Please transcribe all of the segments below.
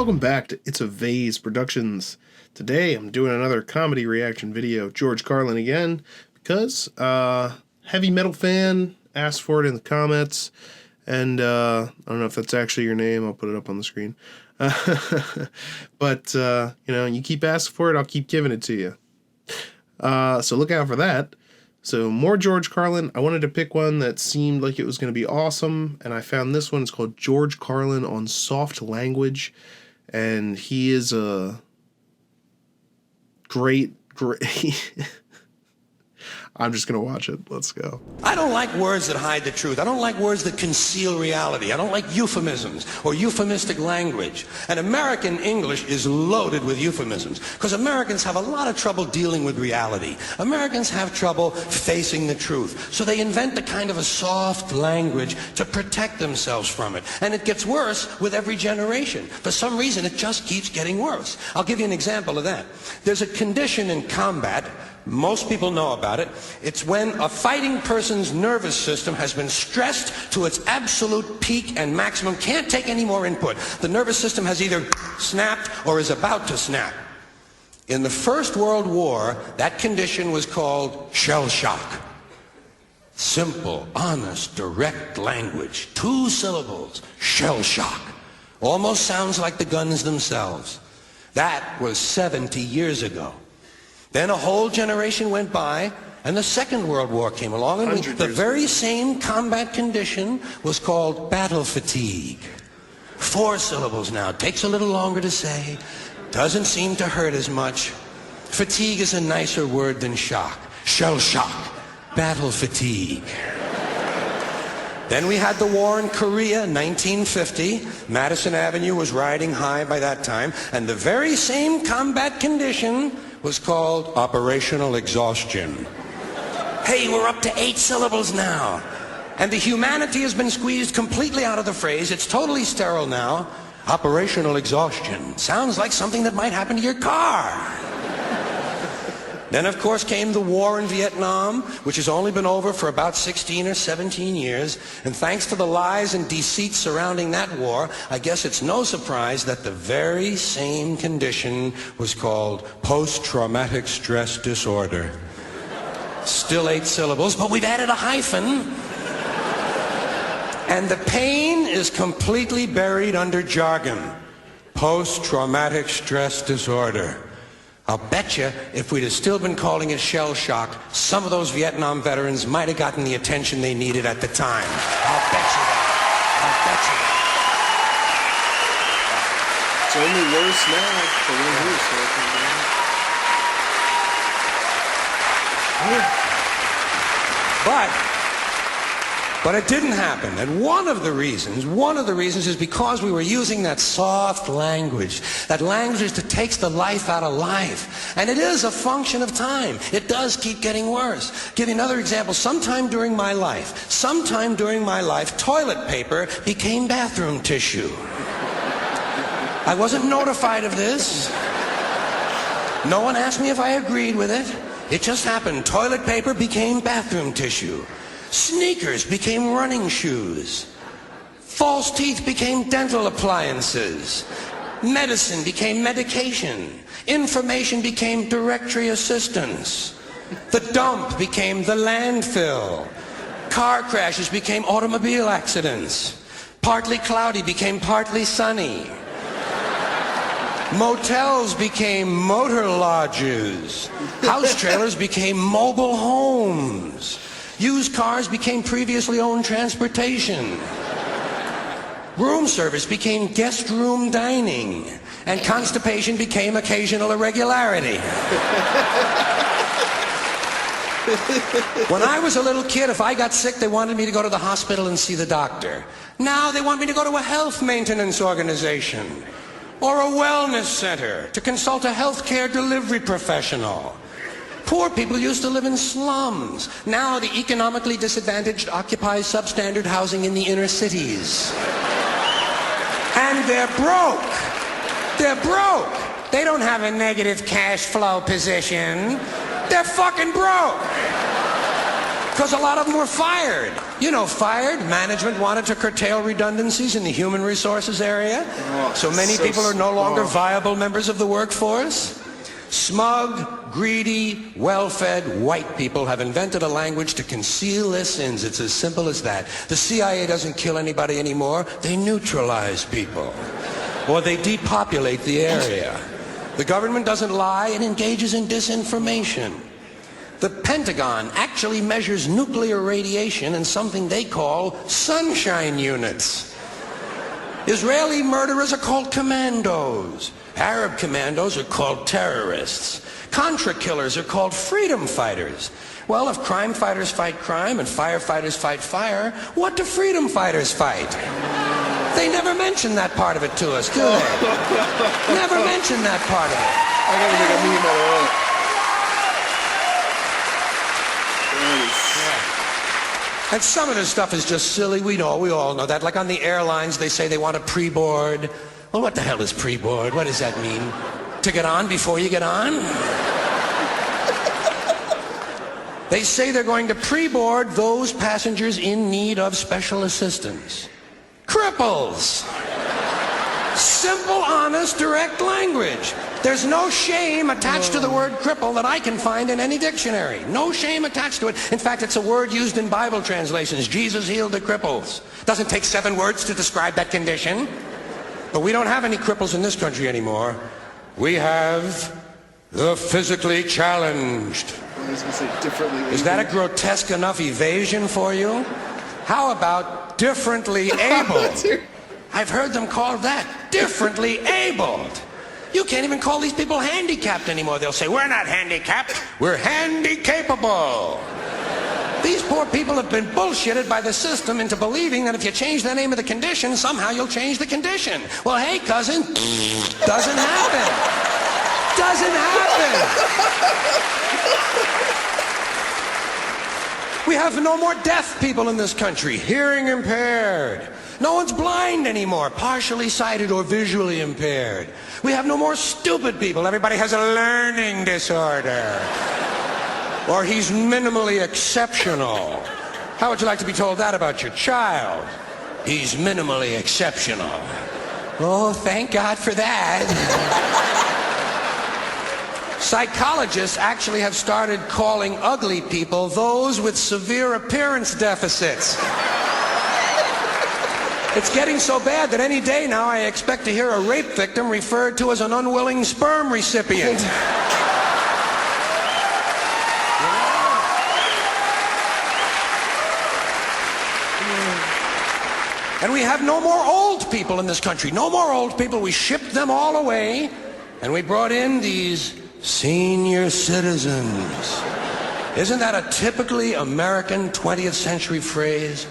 Welcome back to It's a Vase Productions. Today I'm doing another comedy reaction video. George Carlin again, because heavy metal fan asked for it in the comments, and I don't know if that's actually your name. I'll put it up on the screen. But you know, you keep asking for it, I'll keep giving it to you. So look out for that. So more George Carlin. I wanted to pick one that seemed like it was going to be awesome, and I found this one. It's called George Carlin on Soft Language, and he is a great I'm just going to watch it. Let's go. I don't like words that hide the truth. I don't like words that conceal reality. I don't like euphemisms or euphemistic language. And American English is loaded with euphemisms because Americans have a lot of trouble dealing with reality. Americans have trouble facing the truth. So they invent a kind of a soft language to protect themselves from it. And it gets worse with every generation. For some reason, it just keeps getting worse. I'll give you an example of that. There's a condition in combat. Most people know about it. It's when a fighting person's nervous system has been stressed to its absolute peak and maximum, can't take any more input. The nervous system has either snapped or is about to snap. In the First World War, that condition was called shell shock. Simple, honest, direct language. 2 syllables. Shell shock. Almost sounds like the guns themselves. That was 70 years ago. Then a whole generation went by, and the Second World War came along, and the very same combat condition was called battle fatigue. 4 syllables now. Takes a little longer to say. Doesn't seem to hurt as much. Fatigue is a nicer word than shock. Shell shock. Battle fatigue. Then we had the war in Korea, 1950. Madison Avenue was riding high by that time, and the very same combat condition was called operational exhaustion. Hey, we're up to 8 syllables now. And the humanity has been squeezed completely out of the phrase. It's totally sterile now. Operational exhaustion. Sounds like something that might happen to your car. Then, of course, came the war in Vietnam, which has only been over for about 16 or 17 years. And thanks to the lies and deceit surrounding that war, I guess it's no surprise that the very same condition was called post-traumatic stress disorder. Still 8 syllables, but we've added a hyphen. And the pain is completely buried under jargon. Post-traumatic stress disorder. I'll bet you if we'd have still been calling it shell shock, some of those Vietnam veterans might have gotten the attention they needed at the time. I'll bet you that. I'll bet you that. It's only worse now than when we were talking about it. But it didn't happen. And one of the reasons is because we were using that soft language, that language that takes the life out of life. And it is a function of time. It does keep getting worse. Give you another example. Sometime during my life, toilet paper became bathroom tissue. I wasn't notified of this. No one asked me if I agreed with it. It just happened. Toilet paper became bathroom tissue. Sneakers became running shoes. False teeth became dental appliances. Medicine became medication. Information became directory assistance. The dump became the landfill. Car crashes became automobile accidents. Partly cloudy became partly sunny. Motels became motor lodges. House trailers became mobile homes. Used cars became previously owned transportation. Room service became guest room dining. And constipation became occasional irregularity. When I was a little kid, if I got sick, they wanted me to go to the hospital and see the doctor. Now they want me to go to a health maintenance organization or a wellness center to consult a healthcare delivery professional. Poor people used to live in slums. Now the economically disadvantaged occupy substandard housing in the inner cities. And they're broke. They're broke. They don't have a negative cash flow position. They're fucking broke. Because a lot of them were fired. You know, fired. Management wanted to curtail redundancies in the human resources area. So many people are no longer viable members of the workforce. Smug, greedy, well-fed white people have invented a language to conceal their sins. It's as simple as that. The CIA doesn't kill anybody anymore. They neutralize people. Or they depopulate the area. The government doesn't lie. It engages in disinformation. The Pentagon actually measures nuclear radiation in something they call sunshine units. Israeli murderers are called commandos. Arab commandos are called terrorists. Contra killers are called freedom fighters. Well, if crime fighters fight crime and firefighters fight fire, what do freedom fighters fight? They never mention that part of it to us, do they? Never mention that part of it. I gotta make a meme out of that. And some of this stuff is just silly. We all know that. Like on the airlines, they say they want a pre-board. Well, what the hell is pre-board? What does that mean? To get on before you get on? They say they're going to pre-board those passengers in need of special assistance. Cripples! Simple, honest, direct language. There's no shame attached to the word cripple that I can find in any dictionary. No shame attached to it. In fact, it's a word used in Bible translations. Jesus healed the cripples. Doesn't take 7 words to describe that condition. But we don't have any cripples in this country anymore. We have the physically challenged. I was gonna say differently. Is that a grotesque enough evasion for you? How about differently abled? I've heard them called that, differently abled. You can't even call these people handicapped anymore. They'll say, we're not handicapped, we're handy-capable. These poor people have been bullshitted by the system into believing that if you change the name of the condition, somehow you'll change the condition. Well, hey, cousin, doesn't happen. Doesn't happen. We have no more deaf people in this country, hearing impaired. No one's blind anymore, partially sighted or visually impaired. We have no more stupid people. Everybody has a learning disorder. Or he's minimally exceptional. How would you like to be told that about your child? He's minimally exceptional. Oh, thank God for that. Psychologists actually have started calling ugly people those with severe appearance deficits. It's getting so bad that any day now I expect to hear a rape victim referred to as an unwilling sperm recipient. And we have no more old people in this country. No more old people. We shipped them all away, and we brought in these senior citizens. Isn't that a typically American 20th century phrase?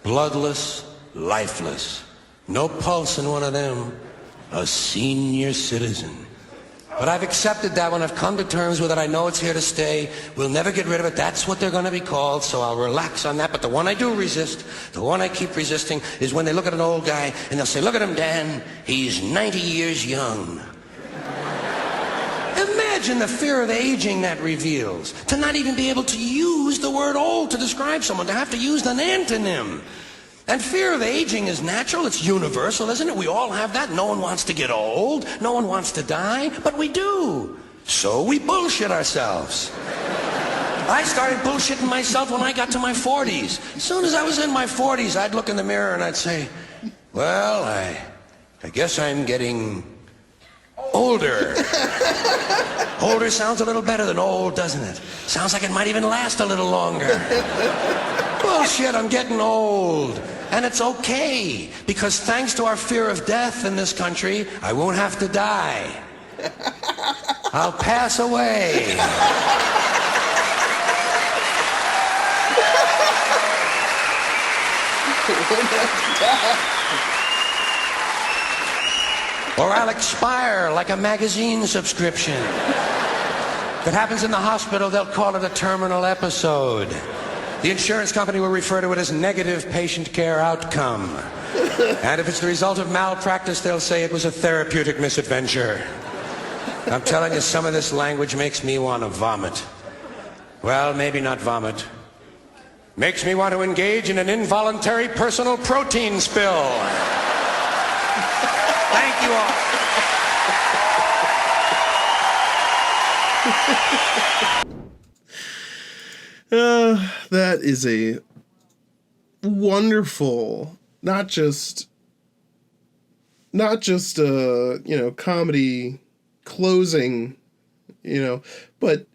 Bloodless, lifeless. No pulse in one of them. A senior citizen. But I've accepted that one. I've come to terms with it. I know it's here to stay. We'll never get rid of it. That's what they're going to be called, so I'll relax on that. But the one I do resist, the one I keep resisting, is when they look at an old guy and they'll say, look at him, Dan. He's 90 years young. Imagine the fear of aging that reveals. To not even be able to use the word old to describe someone. To have to use an antonym. And fear of aging is natural, it's universal, isn't it? We all have that. No one wants to get old, no one wants to die, but we do. So we bullshit ourselves. I started bullshitting myself when I got to my 40s. As soon as I was in my 40s, I'd look in the mirror and I'd say, well, I guess I'm getting older. Older sounds a little better than old, doesn't it? Sounds like it might even last a little longer. Bullshit, I'm getting old. And it's okay, because thanks to our fear of death in this country, I won't have to die. I'll pass away. Or I'll expire like a magazine subscription. If it happens in the hospital, they'll call it a terminal episode. The insurance company will refer to it as negative patient care outcome. And if it's the result of malpractice, they'll say it was a therapeutic misadventure. I'm telling you, some of this language makes me want to vomit. Well, maybe not vomit, makes me want to engage in an involuntary personal protein spill. Thank you all. That is a wonderful, not just comedy closing, but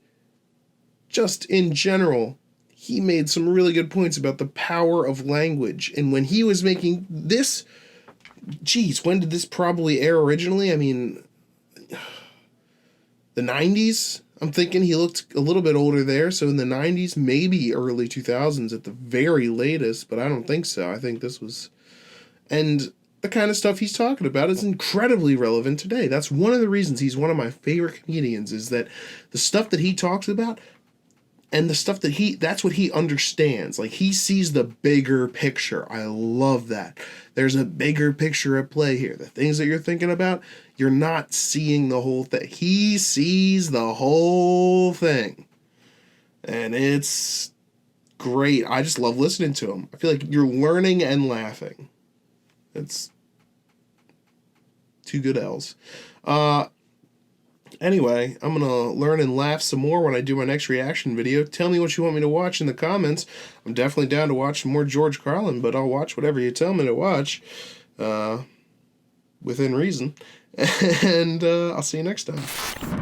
just in general, he made some really good points about the power of language. And when he was making this, when did this probably air originally? I mean, the 90s? I'm thinking he looked a little bit older there, so in the 90s, maybe early 2000s at the very latest, but I don't think so. I think this was... And the kind of stuff he's talking about is incredibly relevant today. That's one of the reasons he's one of my favorite comedians, is that the stuff that he talks about and the stuff that that's what he understands. Like, he sees the bigger picture. I love that. There's a bigger picture at play here. The things that you're thinking about, you're not seeing the whole thing. He sees the whole thing. And it's great. I just love listening to him. I feel like you're learning and laughing. It's 2 good L's. Anyway, I'm going to learn and laugh some more when I do my next reaction video. Tell me what you want me to watch in the comments. I'm definitely down to watch some more George Carlin, but I'll watch whatever you tell me to watch, within reason. And I'll see you next time.